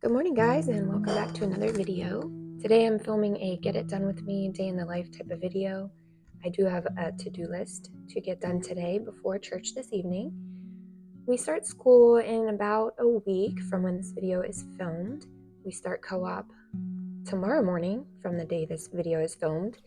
Good morning, guys, and welcome back to another video. Today I'm filming a get it done with me day in the life type of video. I do have a to-do list to get done today before church this evening. We start school in about a week from when this video is filmed. We start co-op tomorrow morning from the day this video is filmed.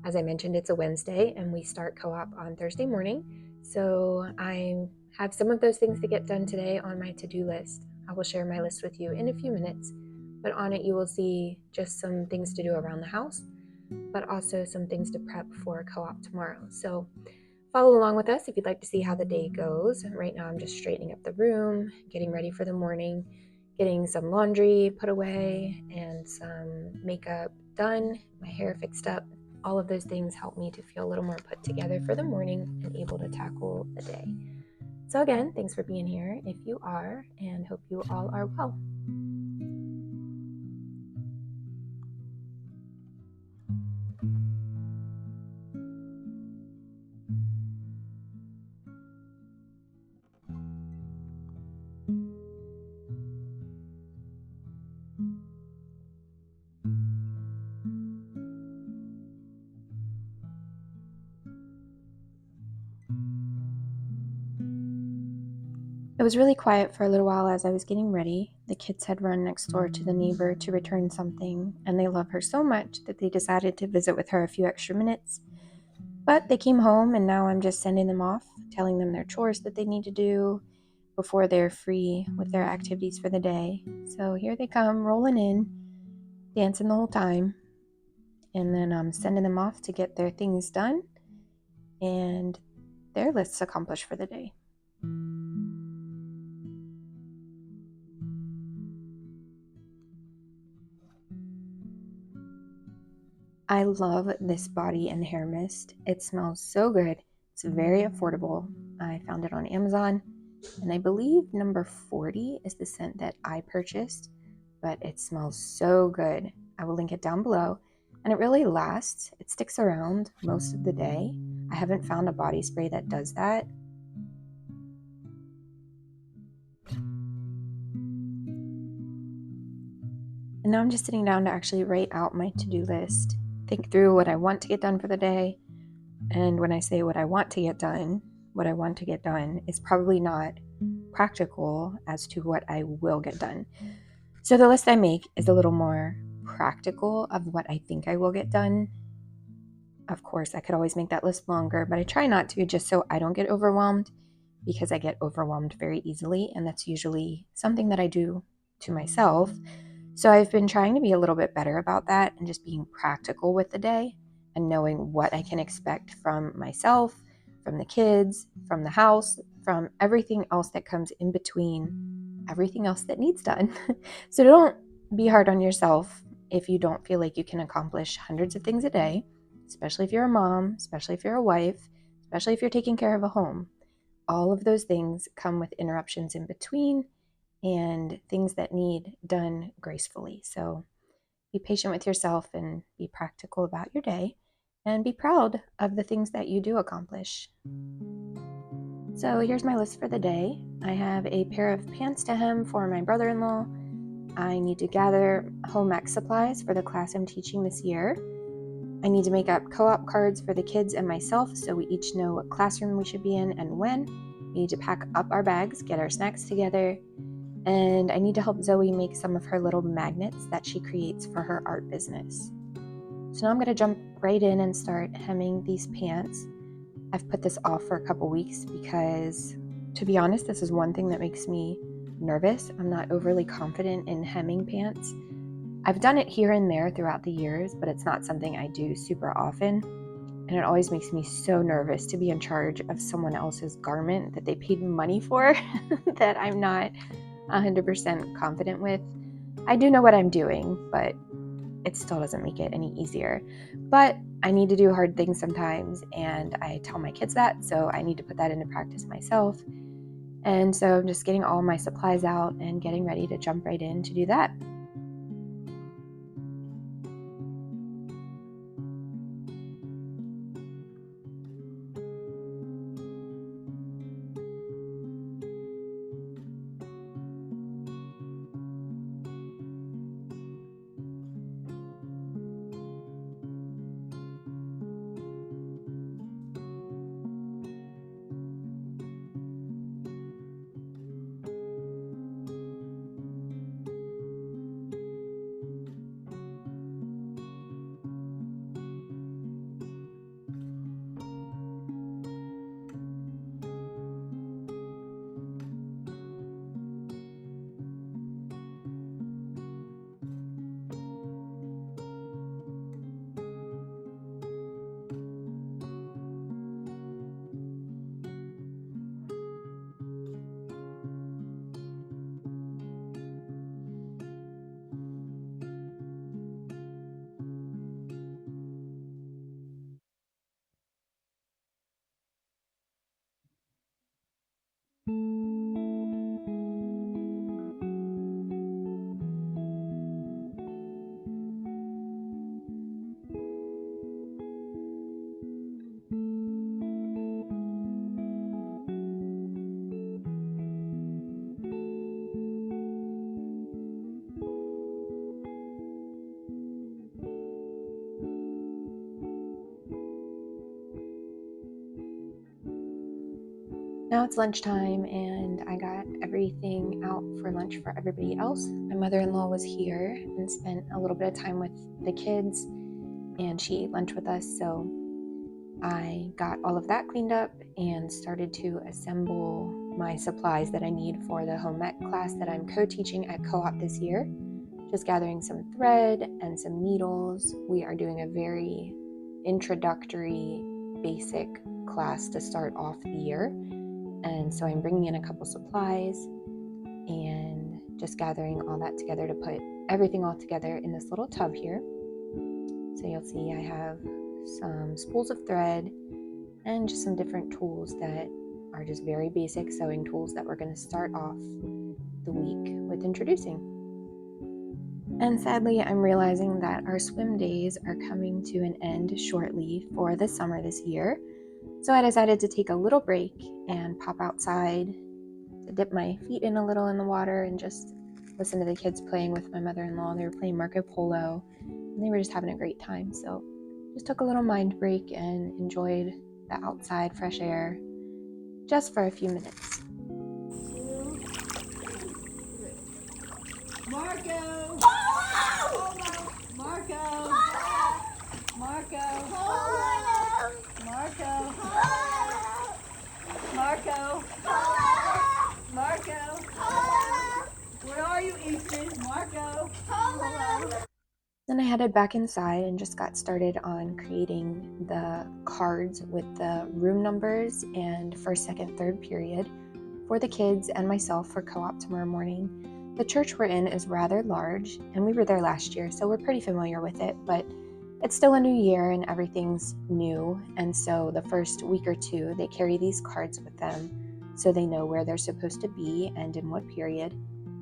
As I mentioned, it's a Wednesday and we start co-op on Thursday morning. So I have some of those things to get done today on my to-do list. I will share my list with you in a few minutes, but on it you will see just some things to do around the house, but also some things to prep for co-op tomorrow. So follow along with us if you'd like to see how the day goes. Right now I'm just straightening up the room, getting ready for the morning, getting some laundry put away and some makeup done, my hair fixed up. All of those things help me to feel a little more put together for the morning and able to tackle the day. So again, thanks for being here if you are, and hope you all are well. It was really quiet for a little while as I was getting ready. The kids had run next door to the neighbor to return something, and they love her so much that they decided to visit with her a few extra minutes. But they came home, and now I'm just sending them off, telling them their chores that they need to do before they're free with their activities for the day. So here they come, rolling in, dancing the whole time, and then I'm sending them off to get their things done and their lists accomplished for the day. I love this body and hair mist. It smells so good. It's very affordable. I found it on Amazon, and I believe number 40 is the scent that I purchased, but it smells so good. I will link it down below, and it really lasts. It sticks around most of the day. I haven't found a body spray that does that. And now I'm just sitting down to actually write out my to-do list, think through what I want to get done for the day. And when I say what I want to get done is probably not practical as to what I will get done. So the list I make is a little more practical of what I think I will get done. Of course, I could always make that list longer, but I try not to, just so I don't get overwhelmed, because I get overwhelmed very easily, and that's usually something that I do to myself. So I've been trying to be a little bit better about that and just being practical with the day and knowing what I can expect from myself, from the kids, from the house, from everything else that comes in between, everything else that needs done. So don't be hard on yourself if you don't feel like you can accomplish hundreds of things a day, especially if you're a mom, especially if you're a wife, especially if you're taking care of a home. All of those things come with interruptions in between and things that need done gracefully. So be patient with yourself and be practical about your day and be proud of the things that you do accomplish. So here's my list for the day. I have a pair of pants to hem for my brother-in-law. I need to gather home ec supplies for the class I'm teaching this year. I need to make up co-op cards for the kids and myself so we each know what classroom we should be in and when. We need to pack up our bags, get our snacks together, and I need to help Zoe make some of her little magnets that she creates for her art business. So now I'm going to jump right in and start hemming these pants. I've put this off for a couple weeks because, to be honest, this is one thing that makes me nervous. I'm not overly confident in hemming pants. I've done it here and there throughout the years, but it's not something I do super often. And it always makes me so nervous to be in charge of someone else's garment that they paid money for that I'm not 100% confident with. I do know what I'm doing, but it still doesn't make it any easier. But I need to do hard things sometimes, and I tell my kids that, so I need to put that into practice myself. And so I'm just getting all my supplies out and getting ready to jump right in to do that. Now it's lunchtime and I got everything out for lunch for everybody else. My mother-in-law was here and spent a little bit of time with the kids, and she ate lunch with us, so I got all of that cleaned up and started to assemble my supplies that I need for the home ec class that I'm co-teaching at co-op this year. Just gathering some thread and some needles. We are doing a very introductory, basic class to start off the year. And so I'm bringing in a couple supplies and just gathering all that together to put everything all together in this little tub here. So you'll see I have some spools of thread and just some different tools that are just very basic sewing tools that we're going to start off the week with introducing. And sadly, I'm realizing that our swim days are coming to an end shortly for the summer this year. So I decided to take a little break and pop outside to dip my feet in a little in the water and just listen to the kids playing with my mother-in-law. They were playing Marco Polo and they were just having a great time. So just took a little mind break and enjoyed the outside fresh air just for a few minutes. Marco! Marco! Marco! Marco! Marco! Marco! Where are you, Easton? Marco! Then I headed back inside and just got started on creating the cards with the room numbers and first, second, third period for the kids and myself for co-op tomorrow morning. The church we're in is rather large, and we were there last year, so we're pretty familiar with it, but it's still a new year and everything's new, and so the first week or two, they carry these cards with them so they know where they're supposed to be and in what period.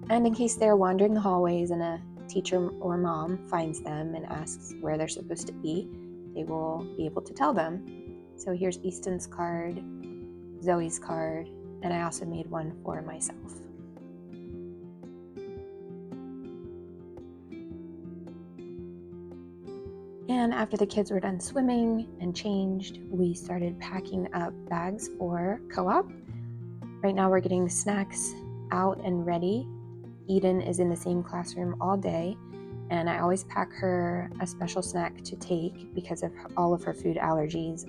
And in case they're wandering the hallways and a teacher or mom finds them and asks where they're supposed to be, they will be able to tell them. So here's Easton's card, Zoe's card, and I also made one for myself. And after the kids were done swimming and changed, we started packing up bags for co-op. Right now we're getting snacks out and ready. Eden is in the same classroom all day, and I always pack her a special snack to take because of all of her food allergies.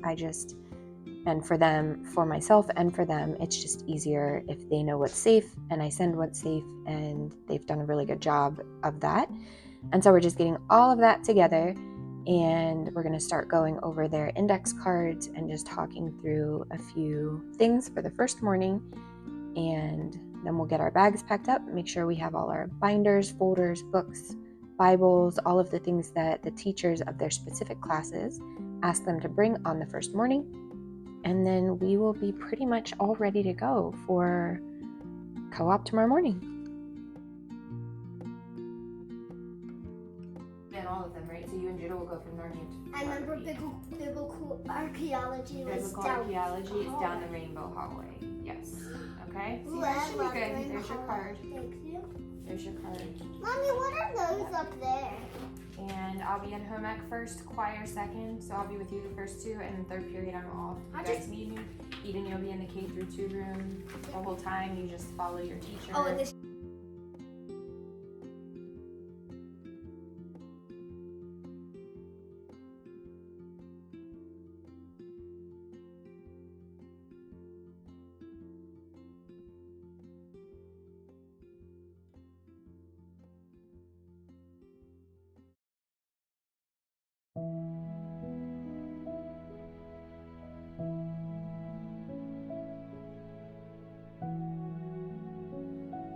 And for myself and for them, it's just easier if they know what's safe and I send what's safe, and they've done a really good job of that. And so we're just getting all of that together, and we're going to start going over their index cards and just talking through a few things for the first morning. And then we'll get our bags packed up, make sure we have all our binders, folders, books, Bibles, all of the things that the teachers of their specific classes ask them to bring on the first morning. And then we will be pretty much all ready to go for co-op tomorrow morning. And all of them, right? So you and Judah will go from Normandy to I remember biblical archaeology was Biblical down. archaeology is down the rainbow hallway. Yes. Okay? So Ooh, that I should love be good. rainbow There's your card. Thank you. There's your card. Mommy, what are those up there? And I'll be in home ec first, choir second. So I'll be with you the first two, and then third period I'm off. You guys need me. Eden, you'll be in the K through 2 room the whole time. You just follow your teacher. Oh, and this.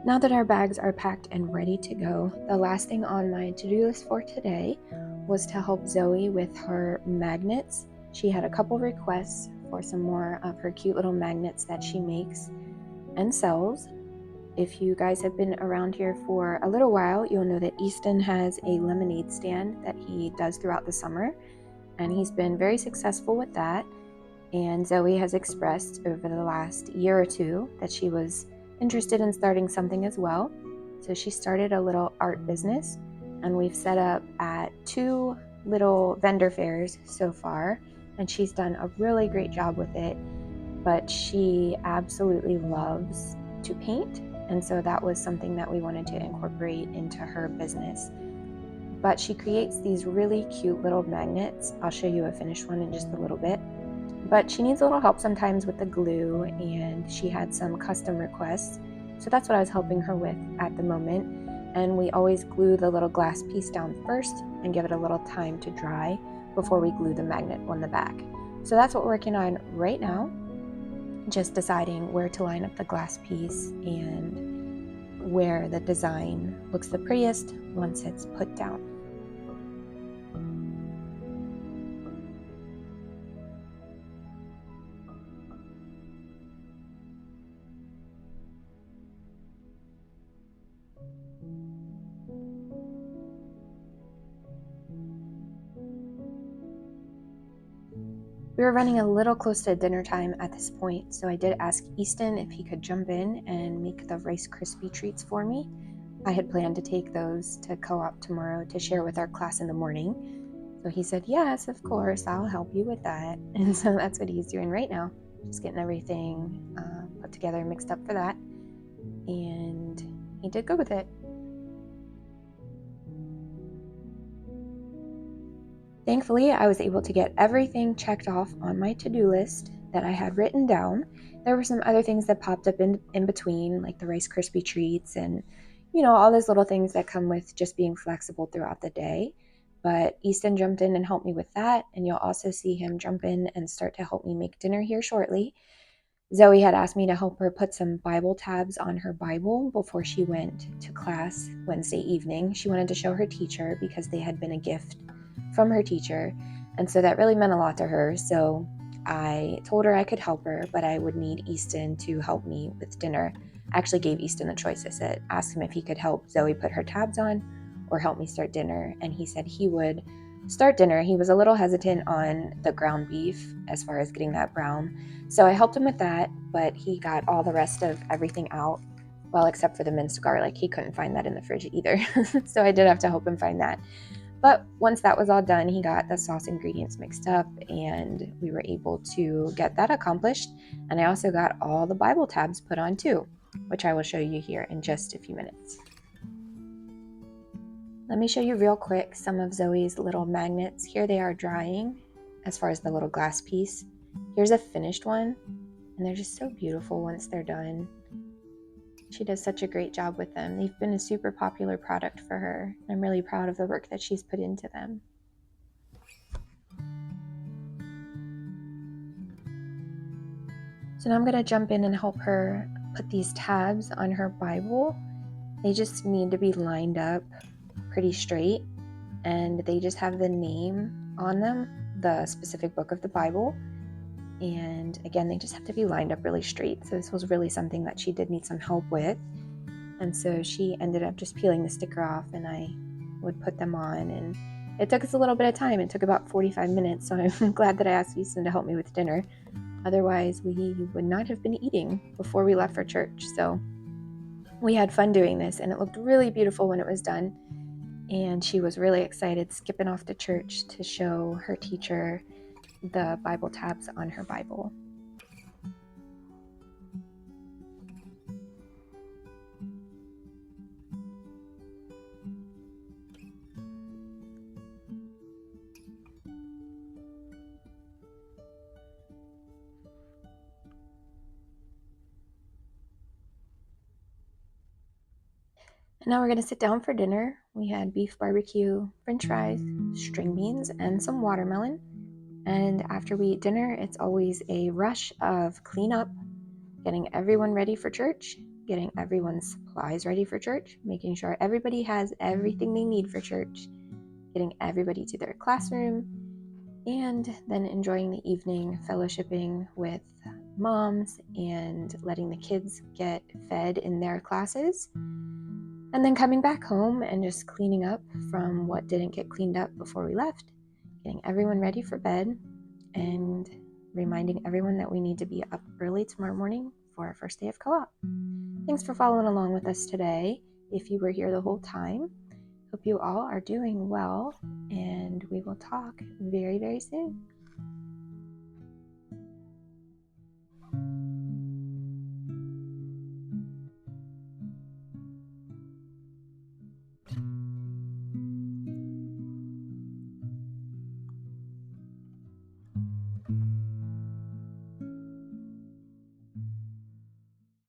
Now that our bags are packed and ready to go, the last thing on my to-do list for today was to help Zoe with her magnets. She had a couple requests for some more of her cute little magnets that she makes and sells. If you guys have been around here for a little while, you'll know that Easton has a lemonade stand that he does throughout the summer, and he's been very successful with that. And Zoe has expressed over the last year or two that she was interested in starting something as well. So she started a little art business, and we've set up at 2 little vendor fairs so far, and she's done a really great job with it. but she absolutely loves to paint, and so that was something that we wanted to incorporate into her business. But she creates these really cute little magnets. I'll show you a finished one in just a little bit. But she needs a little help sometimes with the glue, and she had some custom requests. So that's what I was helping her with at the moment. And we always glue the little glass piece down first and give it a little time to dry before we glue the magnet on the back. So that's what we're working on right now. Just deciding where to line up the glass piece and where the design looks the prettiest once it's put down. We were running a little close to dinner time at this point, so I did ask Easton if he could jump in and make the Rice Krispie treats for me. I had planned to take those to co-op tomorrow to share with our class in the morning. So he said, yes, of course, I'll help you with that. And so that's what he's doing right now, just getting everything put together and mixed up for that. And he did good with it. Thankfully, I was able to get everything checked off on my to-do list that I had written down. There were some other things that popped up in between, like the Rice Krispie treats and, all those little things that come with just being flexible throughout the day. But Easton jumped in and helped me with that, and you'll also see him jump in and start to help me make dinner here shortly. Zoe had asked me to help her put some Bible tabs on her Bible before she went to class Wednesday evening. She wanted to show her teacher because they had been a gift from her teacher, and so that really meant a lot to her. So I told her I could help her, but I would need Easton to help me with dinner. I actually gave Easton the choice. I said, ask him if he could help Zoe put her tabs on or help me start dinner, and he said he would start dinner. He was a little hesitant on the ground beef as far as getting that brown, so I helped him with that, but he got all the rest of everything out, well, except for the minced garlic. He couldn't find that in the fridge either, so I did have to help him find that. But once that was all done, he got the sauce ingredients mixed up, and we were able to get that accomplished. And I also got all the Bible tabs put on too, which I will show you here in just a few minutes. Let me show you real quick some of Zoe's little magnets. Here they are drying as far as the little glass piece. Here's a finished one, and they're just so beautiful once they're done. She does such a great job with them. They've been a super popular product for her. I'm really proud of the work that she's put into them. So now I'm going to jump in and help her put these tabs on her Bible. They just need to be lined up pretty straight, and they just have the name on them, the specific book of the Bible. And again, they just have to be lined up really straight. So this was really something that she did need some help with. And so she ended up just peeling the sticker off, and I would put them on. And it took us a little bit of time. It took about 45 minutes. So I'm glad that I asked Easton to help me with dinner. Otherwise, we would not have been eating before we left for church. So we had fun doing this, and it looked really beautiful when it was done. And she was really excited, skipping off to church to show her teacher the Bible tabs on her Bible. And now we're going to sit down for dinner. We had beef barbecue, french fries, string beans, and some watermelon. And after we eat dinner, it's always a rush of cleanup, getting everyone ready for church, getting everyone's supplies ready for church, making sure everybody has everything they need for church, getting everybody to their classroom, and then enjoying the evening fellowshipping with moms and letting the kids get fed in their classes. And then coming back home and just cleaning up from what didn't get cleaned up before we left, getting everyone ready for bed, and reminding everyone that we need to be up early tomorrow morning for our first day of co-op. Thanks for following along with us today. If you were here the whole time, hope you all are doing well, and we will talk very, very soon.